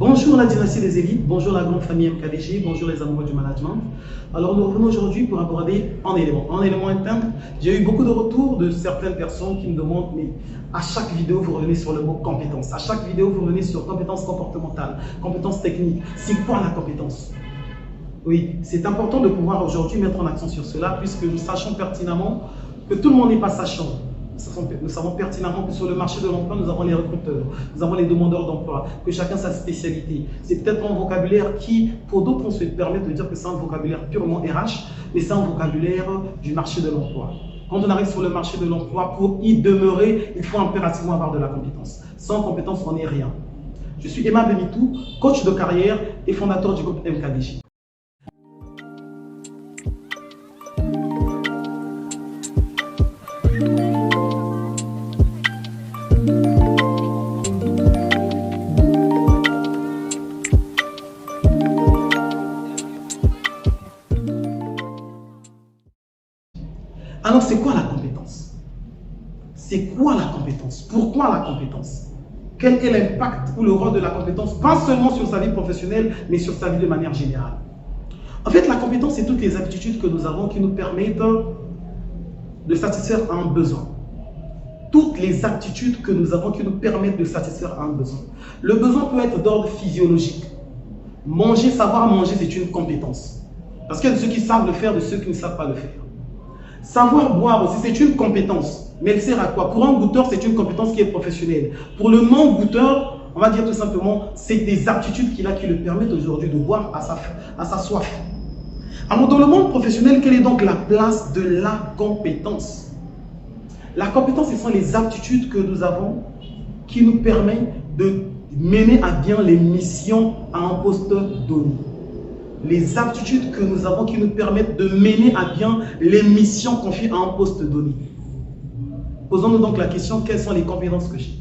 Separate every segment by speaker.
Speaker 1: Bonjour la dynastie des élites, bonjour la grande famille MKDG, bonjour les amoureux du management. Alors nous revenons aujourd'hui pour aborder un élément interne. J'ai eu beaucoup de retours de certaines personnes qui me demandent, mais à chaque vidéo vous revenez sur le mot compétence, à chaque vidéo vous revenez sur compétence comportementale, compétence technique. C'est quoi la compétence? Oui, c'est important de pouvoir aujourd'hui mettre en accent sur cela puisque nous sachons pertinemment que tout le monde n'est pas sachant. Nous savons pertinemment que sur le marché de l'emploi, nous avons les recruteurs, nous avons les demandeurs d'emploi, que chacun sa spécialité. C'est peut-être un vocabulaire qui, pour d'autres, on se permet de dire que c'est un vocabulaire purement RH, mais c'est un vocabulaire du marché de l'emploi. Quand on arrive sur le marché de l'emploi, pour y demeurer, il faut impérativement avoir de la compétence. Sans compétence, on n'est rien. Je suis Emma Bemitou, coach de carrière et fondateur du groupe MKDG. Alors, c'est quoi la compétence? C'est quoi la compétence? Pourquoi la compétence? Quel est l'impact ou le rôle de la compétence, pas seulement sur sa vie professionnelle, mais sur sa vie de manière générale? En fait, la compétence, c'est toutes les aptitudes que nous avons qui nous permettent de satisfaire un besoin. Toutes les aptitudes que nous avons qui nous permettent de satisfaire un besoin. Le besoin peut être d'ordre physiologique. Manger, savoir manger, c'est une compétence. Parce qu'il y a de ceux qui savent le faire, de ceux qui ne savent pas le faire. Savoir boire aussi, c'est une compétence. Mais elle sert à quoi? Pour un goûteur, c'est une compétence qui est professionnelle. Pour le non-goûteur, on va dire tout simplement, c'est des aptitudes qu'il a qui lui permettent aujourd'hui de boire à sa soif. Alors, dans le monde professionnel, quelle est donc la place de la compétence? La compétence, ce sont les aptitudes que nous avons qui nous permettent de mener à bien les missions à un poste donné. Les aptitudes que nous avons qui nous permettent de mener à bien les missions confiées à un poste donné. Posons-nous donc la question, quelles sont les compétences que j'ai?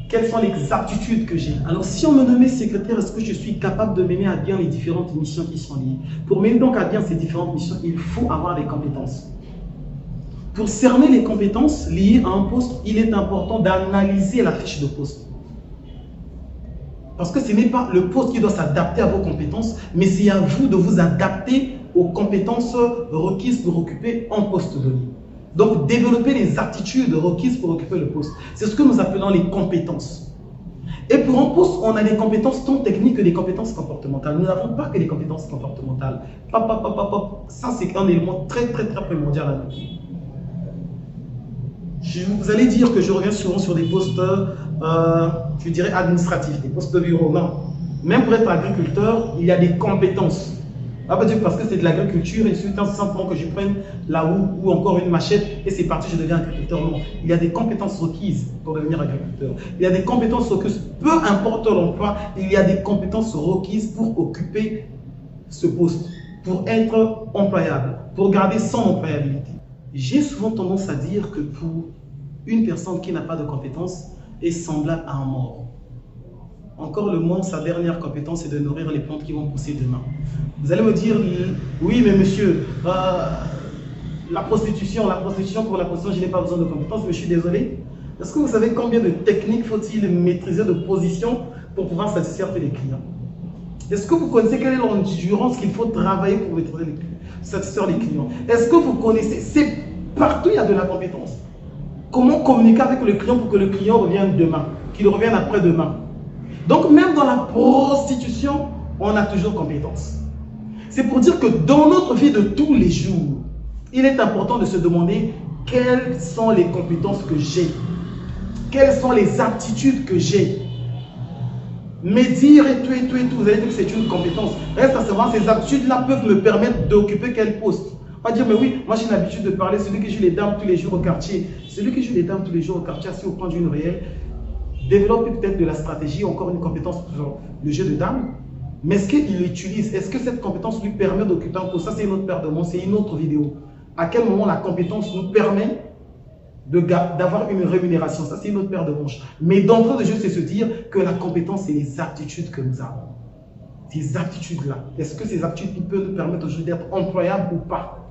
Speaker 1: Quelles sont les aptitudes que j'ai? Alors, si on me nommait secrétaire, est-ce que je suis capable de mener à bien les différentes missions qui sont liées? Pour mener donc à bien ces différentes missions, il faut avoir des compétences. Pour cerner les compétences liées à un poste, il est important d'analyser la fiche de poste. Parce que ce n'est pas le poste qui doit s'adapter à vos compétences, mais c'est à vous de vous adapter aux compétences requises pour occuper un poste donné. Donc, développer les aptitudes requises pour occuper le poste. C'est ce que nous appelons les compétences. Et pour un poste, on a des compétences tant techniques que des compétences comportementales. Nous n'avons pas que des compétences comportementales. Ça, c'est un élément très primordial à nous. Vous allez dire que je reviens souvent sur des postes, je dirais administratifs, des postes de bureau. Non. Même pour être agriculteur, il y a des compétences. Pas dire parce que c'est de l'agriculture et il suffit simplement que je prenne la houe ou encore une machette et c'est parti, je deviens agriculteur. Non. Il y a des compétences requises pour devenir agriculteur. Il y a des compétences requises, peu importe l'emploi, il y a des compétences requises pour occuper ce poste, pour être employable, pour garder son employabilité. J'ai souvent tendance à dire que pour une personne qui n'a pas de compétences est semblable à un mort. Encore le mort, sa dernière compétence est de nourrir les plantes qui vont pousser demain. Vous allez me dire, oui mais monsieur, la prostitution, pour la prostitution, je n'ai pas besoin de compétences, mais je suis désolé. Est-ce que vous savez combien de techniques faut-il maîtriser de position pour pouvoir satisfaire tous les clients? Est-ce que vous connaissez quelle est l'endurance qu'il faut travailler pour satisfaire les clients? Est-ce que vous connaissez? C'est partout il y a de la compétence. Comment communiquer avec le client pour que le client revienne demain, qu'il revienne après-demain? Donc même dans la prostitution, on a toujours compétence. C'est pour dire que dans notre vie de tous les jours, il est important de se demander quelles sont les compétences que j'ai, quelles sont les aptitudes que j'ai. Mais dire et tout, vous allez dire que c'est une compétence. Reste à savoir, ces aptitudes-là peuvent me permettre d'occuper quel poste. On va dire, mais oui, moi j'ai l'habitude de parler, celui qui joue les dames tous les jours au quartier. Celui qui joue les dames tous les jours au quartier, assis au coin d'une réelle, développe peut-être de la stratégie, encore une compétence pour le jeu de dames. Mais est-ce qu'il l'utilise? Est-ce que cette compétence lui permet d'occuper un poste? Ça, c'est une autre paire de mots, c'est une autre vidéo. À quel moment la compétence nous permet d'avoir une rémunération? Ça, c'est une autre paire de manches. Mais d'entrée de jeu, c'est se dire que la compétence, c'est les aptitudes que nous avons. Ces aptitudes-là, est-ce que ces aptitudes peuvent nous permettre aujourd'hui d'être employables ou pas?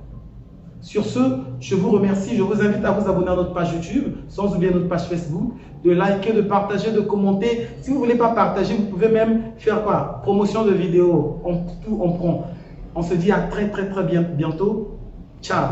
Speaker 1: Sur ce, je vous remercie. Je vous invite à vous abonner à notre page YouTube, sans oublier notre page Facebook, de liker, de partager, de commenter. Si vous ne voulez pas partager, vous pouvez même faire quoi? Promotion de vidéos. Tout, on prend. On se dit à très bientôt. Ciao.